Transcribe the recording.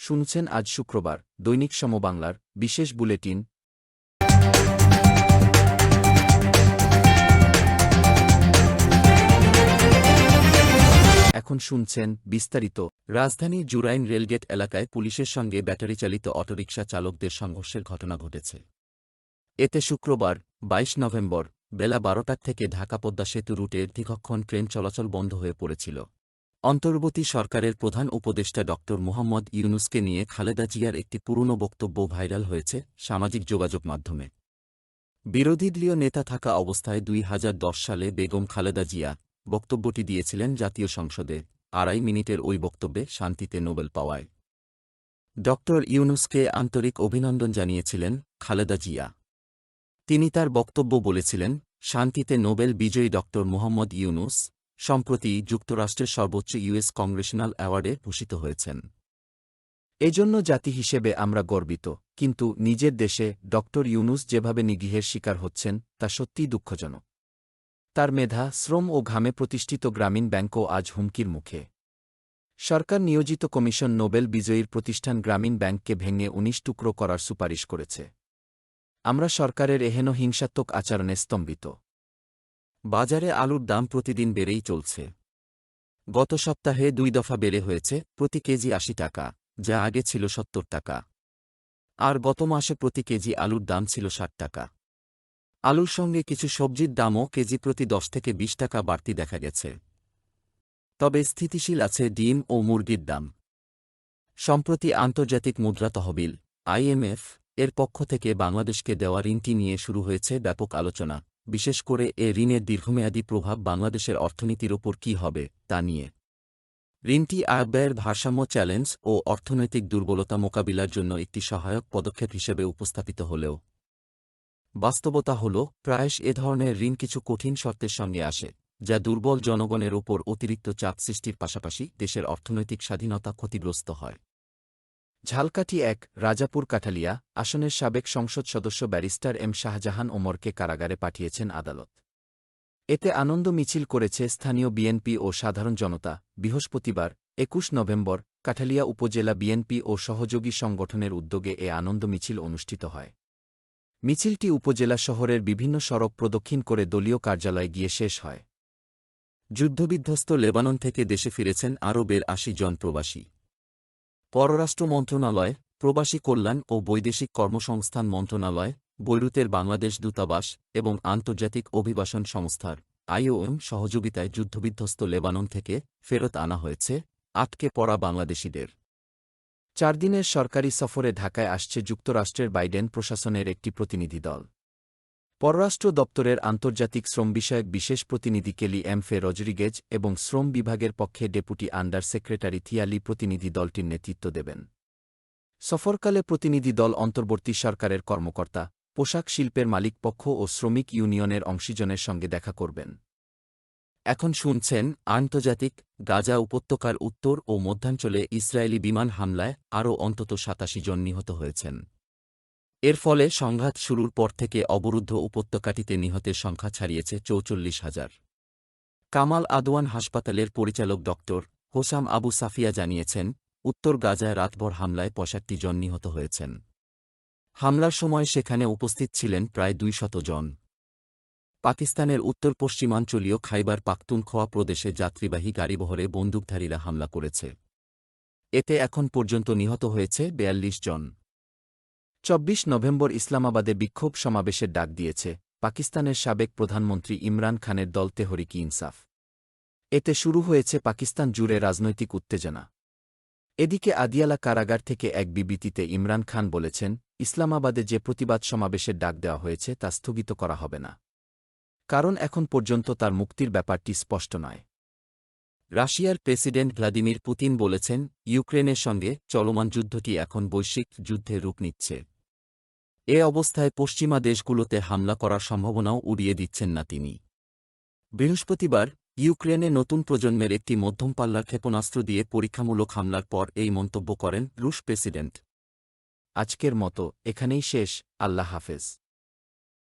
শুনছেন আজ শুক্রবার দৈনিক সমবাংলার বিশেষ বুলেটিন। এখন শুনছেন বিস্তারিত। রাজধানীর জুরাইন রেলগেট এলাকায় পুলিশের সঙ্গে ব্যাটারিচালিত অটোরিকশা চালকদের সংঘর্ষের ঘটনা ঘটেছে। এতে শুক্রবার ২২ নভেম্বর বেলা ১২টার থেকে ঢাকা পদ্মা সেতু রুটের দীর্ঘক্ষণ ট্রেন চলাচল বন্ধ হয়ে পড়েছিল। অন্তর্বর্তী সরকারের প্রধান উপদেষ্টা ড. মুহাম্মদ ইউনূসকে নিয়ে খালেদা জিয়ার একটি পুরনো বক্তব্য ভাইরাল হয়েছে সামাজিক যোগাযোগ মাধ্যমে। বিরোধীদলীয় নেতা থাকা অবস্থায় ২০১০ সালে বেগম খালেদা জিয়া বক্তব্যটি দিয়েছিলেন জাতীয় সংসদে। ২.৫ মিনিটের ওই বক্তব্যে শান্তিতে নোবেল পাওয়ায় ড. ইউনূসকে আন্তরিক অভিনন্দন জানিয়েছিলেন খালেদা জিয়া। তিনি তার বক্তব্য বলেছিলেন, শান্তিতে নোবেল বিজয়ী ড. মুহাম্মদ ইউনূস সম্প্রতি যুক্তরাষ্ট্রের সর্বোচ্চ ইউএস কংগ্রেশনাল অ্যাওয়ার্ডে ভূষিত হয়েছেন। এজন্য জাতি হিসেবে আমরা গর্বিত, কিন্তু নিজের দেশে ড. ইউনূস যেভাবে নিগৃহের শিকার হচ্ছেন তা সত্যিই দুঃখজনক। তার মেধা, শ্রম ও ঘামে প্রতিষ্ঠিত গ্রামীণ ব্যাংকও আজ হুমকির মুখে। সরকার নিয়োজিত কমিশন নোবেল বিজয়ীর প্রতিষ্ঠান গ্রামীণ ব্যাংককে ভেঙে ১৯ টুকরো করার সুপারিশ করেছে। আমরা সরকারের এহেন হিংসাত্মক আচরণে স্তম্ভিত। বাজারে আলুর দাম প্রতিদিন বেড়েই চলছে। গত সপ্তাহে ২ দফা বেড়ে হয়েছে প্রতি কেজি ৮০ টাকা, যা আগে ছিল ৭০ টাকা। আর গত মাসে প্রতি কেজি আলুর দাম ছিল ৬০ টাকা। আলুর সঙ্গে কিছু সবজির দামও কেজি প্রতি ১০ থেকে ২০ টাকা বাড়তি দেখা গেছে। তবে স্থিতিশীল আছে ডিম ও মুরগির দাম। সম্প্রতি আন্তর্জাতিক মুদ্রা তহবিল IMF এর পক্ষ থেকে বাংলাদেশকে দেওয়া ঋণটি নিয়ে শুরু হয়েছে ব্যাপক আলোচনা, বিশেষ করে এ ঋণের দীর্ঘমেয়াদী প্রভাব বাংলাদেশের অর্থনীতির ওপর কী হবে তা নিয়ে। ঋণটি আয়-ব্যয়ের ভারসাম্য চ্যালেঞ্জ ও অর্থনৈতিক দুর্বলতা মোকাবিলার জন্য একটি সহায়ক পদক্ষেপ হিসেবে উপস্থাপিত হলেও বাস্তবতা হল, প্রায়শ এ ধরনের ঋণ কিছু কঠিন শর্তের সঙ্গে আসে, যা দুর্বল জনগণের ওপর অতিরিক্ত চাপ সৃষ্টির পাশাপাশি দেশের অর্থনৈতিক স্বাধীনতা ক্ষতিগ্রস্ত হয়। ঝালকাঠি ১ রাজাপুর কাঠালিয়া আসনের সাবেক সংসদ সদস্য ব্যারিস্টার এম শাহজাহান ওমরকে কারাগারে পাঠিয়েছেন আদালত। এতে আনন্দ মিছিল করেছে স্থানীয় বিএনপি ও সাধারণ জনতা। বৃহস্পতিবার ২১ নভেম্বর কাঠালিয়া উপজেলা বিএনপি ও সহযোগী সংগঠনের উদ্যোগে এ আনন্দ মিছিল অনুষ্ঠিত হয়। মিছিলটি উপজেলা শহরের বিভিন্ন সড়ক প্রদক্ষিণ করে দলীয় কার্যালয়ে গিয়ে শেষ হয়। যুদ্ধবিধ্বস্ত লেবানন থেকে দেশে ফিরেছেন আরও ৮২ জন প্রবাসী। পররাষ্ট্র মন্ত্রণালয়, প্রবাসী কল্যাণ ও বৈদেশিক কর্মসংস্থান মন্ত্রণালয়, বৈরুতের বাংলাদেশ দূতাবাস এবং আন্তর্জাতিক অভিবাসন সংস্থার IOM সহযোগিতায় যুদ্ধবিধ্বস্ত লেবানন থেকে ফেরত আনা হয়েছে আটকে পড়া বাংলাদেশিদের। ৪ দিনের সরকারি সফরে ঢাকায় আসছে যুক্তরাষ্ট্রের বাইডেন প্রশাসনের একটি প্রতিনিধি দল। পররাষ্ট্র দপ্তরের আন্তর্জাতিক শ্রম বিষয়ক বিশেষ প্রতিনিধি কেলি এমফে রজরিগেজ এবং শ্রম বিভাগের পক্ষে ডেপুটি আন্ডার সেক্রেটারি থিয়ালি প্রতিনিধি দলটির নেতৃত্ব দেবেন। সফরকালে প্রতিনিধি দল অন্তর্বর্তী সরকারের কর্মকর্তা, পোশাক শিল্পের মালিকপক্ষ ও শ্রমিক ইউনিয়নের অংশীজনের সঙ্গে দেখা করবেন। এখন শুনছেন আন্তর্জাতিক। গাজা উপত্যকার উত্তর ও মধ্যাঞ্চলে ইসরায়েলি বিমান হামলায় আরও অন্তত ৮৭ জন নিহত হয়েছেন। এর ফলে সংঘাত শুরুর পর থেকে অবরুদ্ধ উপত্যকাটিতে নিহতের সংখ্যা ছাড়িয়েছে ৪৪,০০০। কামাল আদওয়ান হাসপাতালের পরিচালক ড. হোসাম আবু সাফিয়া জানিয়েছেন, উত্তর গাজায় রাতভর হামলায় ৬৫ জন নিহত হয়েছেন। হামলার সময় সেখানে উপস্থিত ছিলেন প্রায় ২০০ জন। পাকিস্তানের উত্তর পশ্চিমাঞ্চলীয় খাইবার পাখতুনখোয়া প্রদেশে যাত্রীবাহী গাড়িবহরে বন্দুকধারীরা হামলা করেছে। এতে এখন পর্যন্ত নিহত হয়েছে ৪২ জন। ২৪ নভেম্বর ইসলামাবাদে বিক্ষোভ সমাবেশের ডাক দিয়েছে পাকিস্তানের সাবেক প্রধানমন্ত্রী ইমরান খানের দল তেহরিক ইনসাফ। এতে শুরু হয়েছে পাকিস্তান জুড়ে রাজনৈতিক উত্তেজনা। এদিকে আদিয়ালা কারাগার থেকে এক বিবৃতিতে ইমরান খান বলেছেন, ইসলামাবাদে যে প্রতিবাদ সমাবেশের ডাক দেওয়া হয়েছে তা স্থগিত করা হবে না, কারণ এখন পর্যন্ত তার মুক্তির ব্যাপারটি স্পষ্ট নয়। রাশিয়ার প্রেসিডেন্ট ভ্লাদিমির পুতিন বলেছেন, ইউক্রেনের সঙ্গে চলমান যুদ্ধটি এখন বৈশ্বিক যুদ্ধে রূপ নিচ্ছে। এ অবস্থায় পশ্চিমা দেশগুলোতে হামলা করার সম্ভাবনাও উড়িয়ে দিচ্ছেন না তিনি। বৃহস্পতিবার ইউক্রেনে নতুন প্রজন্মের একটি মধ্যম পাল্লার ক্ষেপণাস্ত্র দিয়ে পরীক্ষামূলক হামলার পর এই মন্তব্য করেন রুশ প্রেসিডেন্ট। আজকের মতো এখানেই শেষ। আল্লাহ হাফেজ।